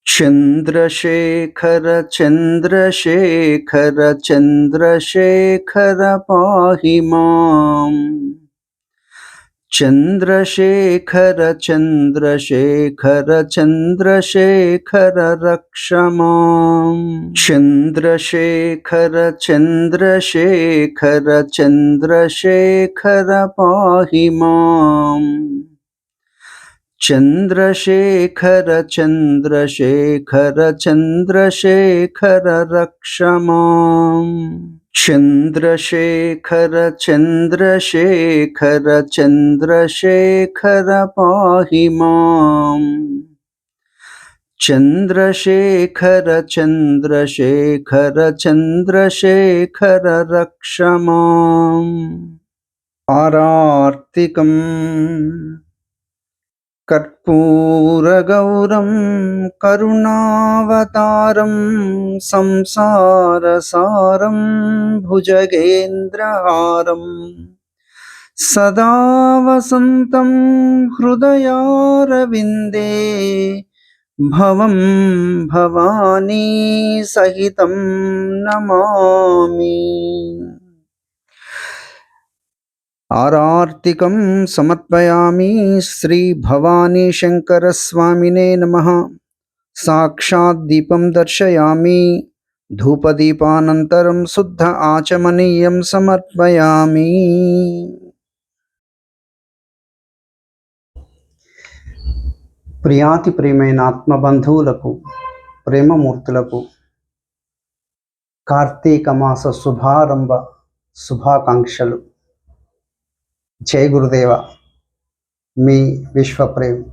चंद्रशेखर चंद्रशेखर चंद्रशेखर पाहि माम्। चंद्रशेखर चंद्रशेखर चंद्रशेखर रक्ष माम्। चंद्रशेखर चंद्रशेखर चंद्रशेखर पाहि माम्। चंद्रशेखर चंद्रशेखर चंद्रशेखर रक्ष माम्। चंद्रशेखर चंद्रशेखर चंद्रशेखर पाहि माम्। चंद्रशेखर चंद्रशेखर चंद्रशेखर रक्ष माम्। आरार्तिकम् कर्पूरगौरं करुणावतारं संसारसारं भुजगेन्द्रहारं सदा वसन्तं हृदयारविन्दे भवं भवानी सहितं नमामि। आरार्तिकं समर्पयामि श्री भवानी शंकर स्वामिने नमः। साक्षात् दीपं दर्शयामि, धूपदीपानन्तरं शुद्ध आचमनीयं समर्पयामि। ప్రియాతి ప్రియమైన ఆత్మబంధువులకు, ప్రేమమూర్తులకు కార్తీక మాస శుభారంభ శుభాకాంక్షలు। జై గురుదేవ, మీ విశ్వప్రేమ్।